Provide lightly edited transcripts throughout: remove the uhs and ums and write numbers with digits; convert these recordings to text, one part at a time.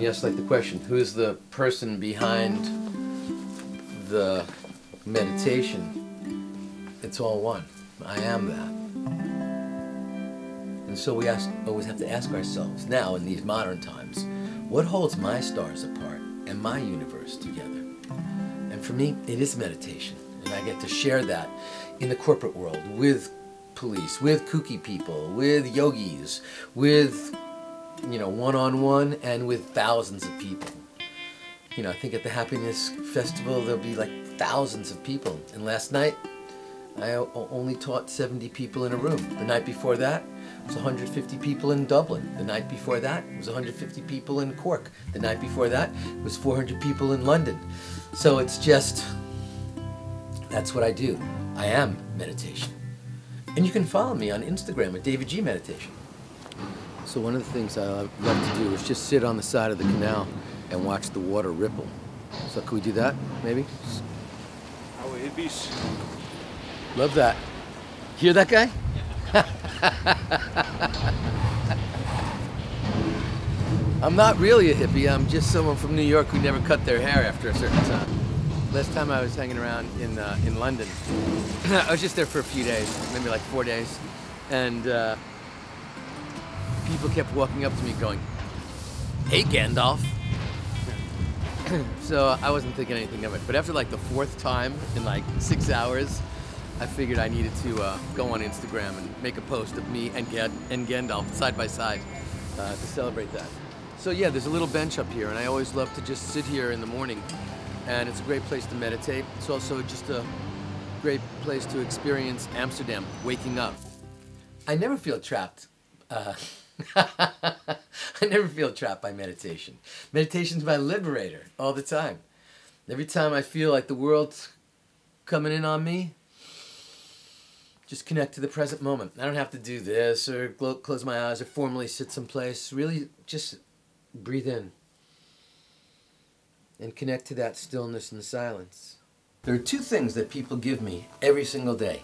you ask like the question, who's the person behind the meditation? It's all one. I am that. And so we always have to ask ourselves, now in these modern times, what holds my stars apart and my universe together? And for me, it is meditation. And I get to share that in the corporate world with police, with kooky people, with yogis, with, you know, one-on-one and with thousands of people. You know, I think at the Happinez Festival, there'll be like thousands of people. And last night, I only taught 70 people in a room. The night before that, it was 150 people in Dublin. The night before that, it was 150 people in Cork. The night before that, it was 400 people in London. So it's just, that's what I do. I am meditation. And you can follow me on Instagram at davidji meditation. So one of the things I love to do is just sit on the side of the canal and watch the water ripple. So could we do that, maybe? Oude hippies. Love that. Hear that guy? I'm not really a hippie. I'm just someone from New York who never cut their hair after a certain time. Last time I was hanging around in London, I was just there for a few days, maybe like 4 days, and people kept walking up to me going, "Hey, Gandalf." So I wasn't thinking anything of it. But after like the 4th time in like 6 hours, I figured I needed to go on Instagram and make a post of me and Gandalf side by side to celebrate that. So yeah, there's a little bench up here, and I always love to just sit here in the morning, and it's a great place to meditate. It's also just a great place to experience Amsterdam, waking up. I never feel trapped. I never feel trapped by meditation. Meditation's my liberator all the time. Every time I feel like the world's coming in on me, just connect to the present moment. I don't have to do this or close my eyes or formally sit someplace. Really just breathe in and connect to that stillness and silence. There are 2 things that people give me every single day: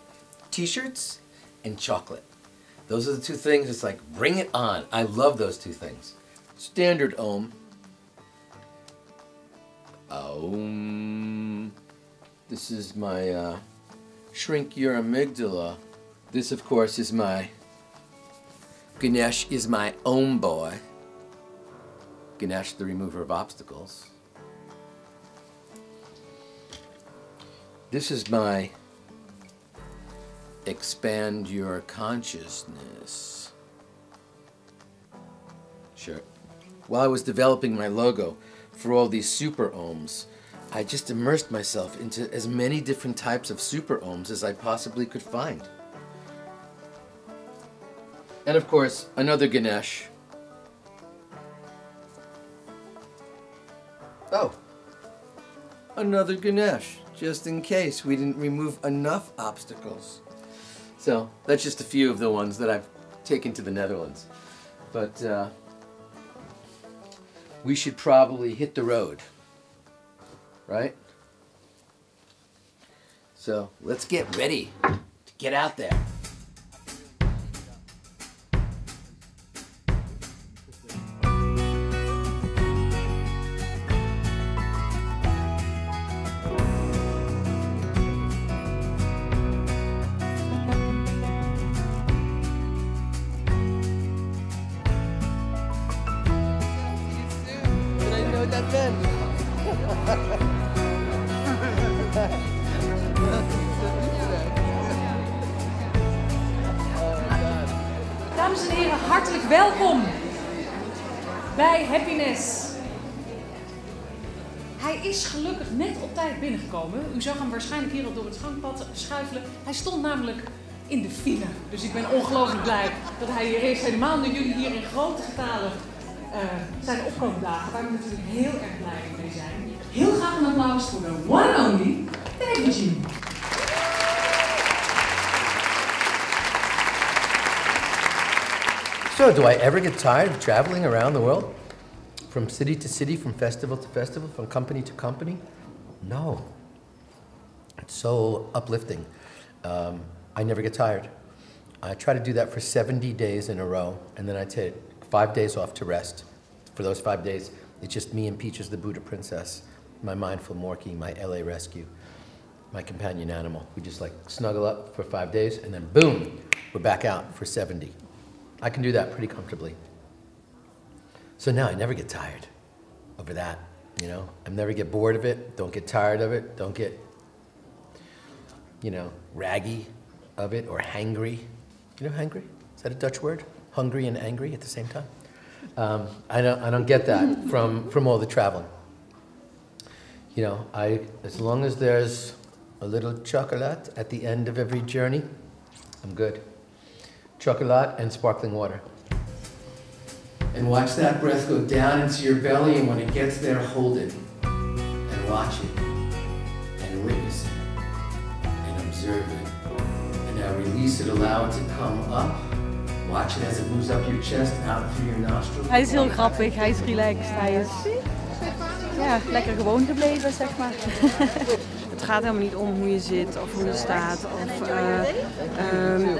t-shirts and chocolate. Those are the 2 things. It's like, bring it on. I love those 2 things. Standard Om. Om. This is my shrink your amygdala. This, of course, is my Ganesh is my Om boy. Ganesh, the remover of obstacles. This is my expand your consciousness. Sure. While I was developing my logo for all these super ohms, I just immersed myself into as many different types of super ohms as I possibly could find. And of course, another Ganesh. Oh, another Ganesh, just in case we didn't remove enough obstacles. So that's just a few of the ones that I've taken to the Netherlands. But we should probably hit the road, right? So let's get ready to get out there. That bench. Dames en heren, hartelijk welkom bij Happinez. Hij is gelukkig net op tijd binnengekomen. U zag hem waarschijnlijk hier al door het gangpad schuifelen. Hij stond namelijk in de file. Dus ik ben ongelooflijk blij dat hij hier is. Helemaal nu jullie hier in grote getalen zijn opkomende dagen, waar we natuurlijk heel erg blij mee zijn. Heel graag een applaus voor de one and only davidji. So, do I ever get tired of traveling around the world? From city to city, from festival to festival, from company to company? No. It's so uplifting. I never get tired. I try to do that for 70 days in a row, and then I take 5 days off to rest. For those 5 days, It's just me and Peaches the Buddha princess, my mindful Morky, my LA rescue, my companion animal. We just like snuggle up for 5 days and then boom, we're back out for 70. I can do that pretty comfortably. So now I never get tired over that, you know? I never get bored of it, don't get tired of it, don't get, you know, raggy of it or hangry. You know hangry? Is that a Dutch word? Hungry and angry at the same time? I don't get that from all the traveling. You know, as long as there's a little chocolate at the end of every journey, I'm good. Chocolate and sparkling water. And watch that breath go down into your belly, and when it gets there, hold it. And watch it. And witness it. And observe it. And now release it, allow it to come up. Watch it as it moves up your chest, out through your nostrils. Hij is heel grappig, hij is relaxed, hij is ja, lekker gewoon gebleven, zeg maar. Het gaat helemaal niet om hoe je zit of hoe je staat of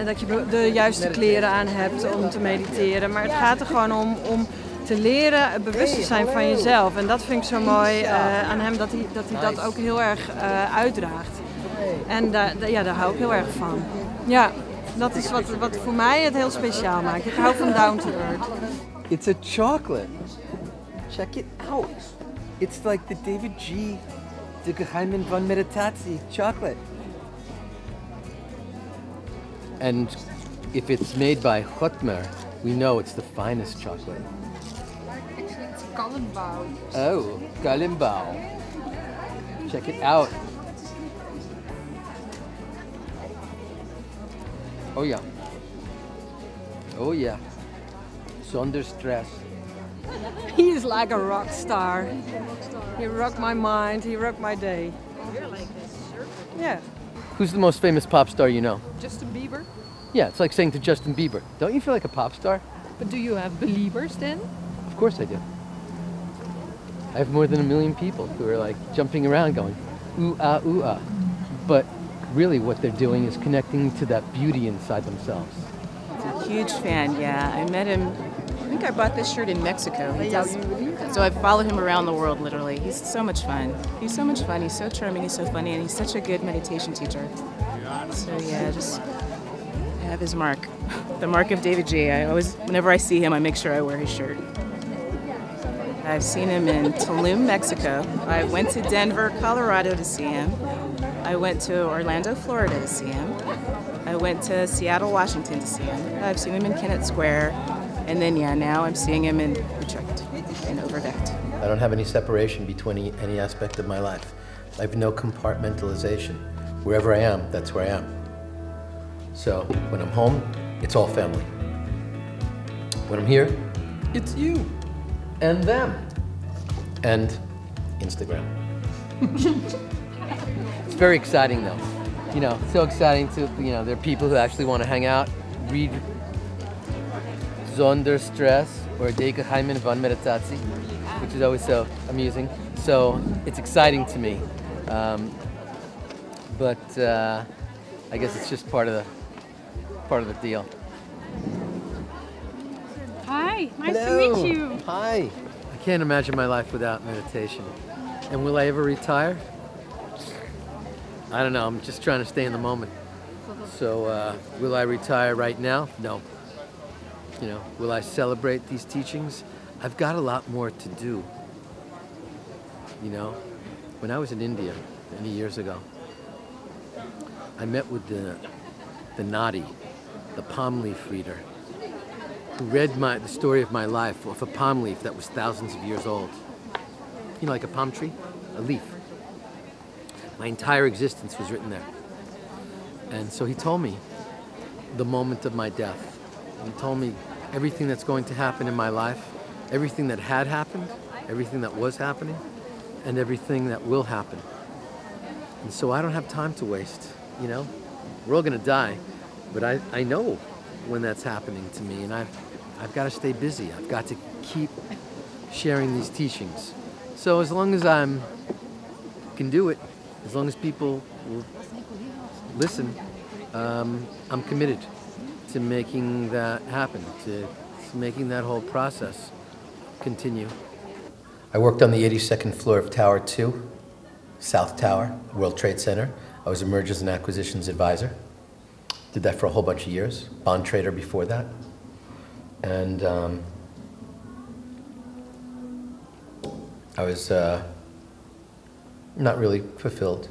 dat je de juiste kleren aan hebt om te mediteren. Maar het gaat er gewoon om te leren bewust te zijn van jezelf. En dat vind ik zo mooi aan hem, dat hij dat ook heel erg uitdraagt. En daar hou ik heel erg van. Ja, dat is wat voor mij het heel speciaal maakt. Ik hou van down to earth. It's a chocolate. Check it out. It's like the davidji, de geheimen van meditatie chocolate. And if it's made by Hotmer, we know it's the finest chocolate. Actually, it's kallenbouw. Oh, Kalimbao. Check it out. Oh yeah. Oh yeah. Zonder stress. He is like a rock star. He rocked my mind, he rocked my day. You're like a surfer. Yeah. Who's the most famous pop star you know? Justin Bieber. Yeah, it's like saying to Justin Bieber, don't you feel like a pop star? But do you have believers then? Of course I do. I have more than 1 million people who are like jumping around going, ooh ah, ooh ah. But really what they're doing is connecting to that beauty inside themselves. Huge fan, yeah. I met him, I think I bought this shirt in Mexico. So I follow him around the world, literally. He's so much fun. He's so much fun. He's so charming, he's so funny, and he's such a good meditation teacher. So yeah, just have his mark. The mark of davidji. I always, whenever I see him, I make sure I wear his shirt. I've seen him in Tulum, Mexico. I went to Denver, Colorado to see him. I went to Orlando, Florida to see him. I went to Seattle, Washington to see him. I've seen him in Kennett Square. And then, yeah, now I'm seeing him in Utrecht, in Overvecht. I don't have any separation between any aspect of my life. I have no compartmentalization. Wherever I am, that's where I am. So when I'm home, it's all family. When I'm here, it's you and them and Instagram. It's very exciting though. You know, so exciting to, you know, there are people who actually want to hang out, read Zonder Stress or De Geheimen van Meditatie, which is always so amusing. So it's exciting to me. But I guess it's just part of the deal. Hi, nice Hello. to meet you. Hi. I can't imagine my life without meditation. And will I ever retire? I don't know, I'm just trying to stay in the moment. So will I retire right now? No. You know, will I celebrate these teachings? I've got a lot more to do. You know, when I was in India many years ago, I met with the Nadi, the palm leaf reader, who read the story of my life off a palm leaf that was thousands of years old. You know, like a palm tree, a leaf. My entire existence was written there. And so he told me the moment of my death. He told me everything that's going to happen in my life, everything that had happened, everything that was happening, and everything that will happen. And so I don't have time to waste, you know? We're all gonna die, but I know when that's happening to me, and I've got to stay busy. I've got to keep sharing these teachings. So as long as I can do it, as long as people will listen, I'm committed to making that happen, to making that whole process continue. I worked on the 82nd floor of Tower 2, South Tower, World Trade Center. I was a mergers and acquisitions advisor. Did that for a whole bunch of years. Bond trader before that. And I was not really fulfilled,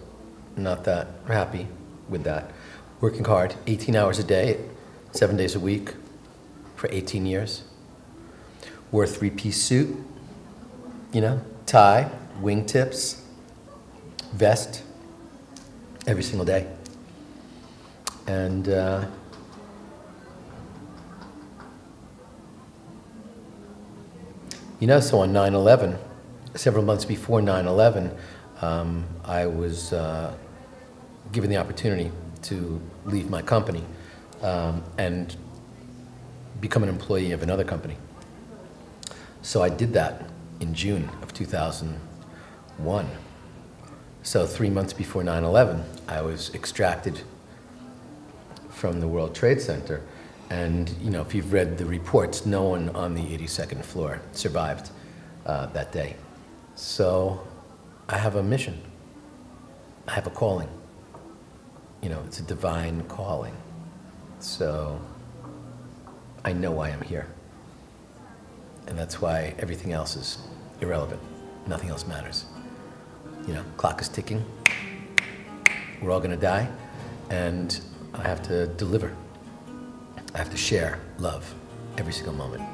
not that happy with that. Working hard, 18 hours a day, 7 days a week for 18 years. Wore a three-piece suit, you know, tie, wingtips, vest, every single day. And you know, so on 9/11, several months before 9/11, I was given the opportunity to leave my company and become an employee of another company. So I did that in June of 2001. So 3 months before 9/11, I was extracted from the World Trade Center. And you know, if you've read the reports, no one on the 82nd floor survived that day. So I have a mission. I have a calling. You know, it's a divine calling. So I know why I'm here. And that's why everything else is irrelevant. Nothing else matters. You know, clock is ticking. We're all gonna die. And I have to deliver. I have to share love every single moment.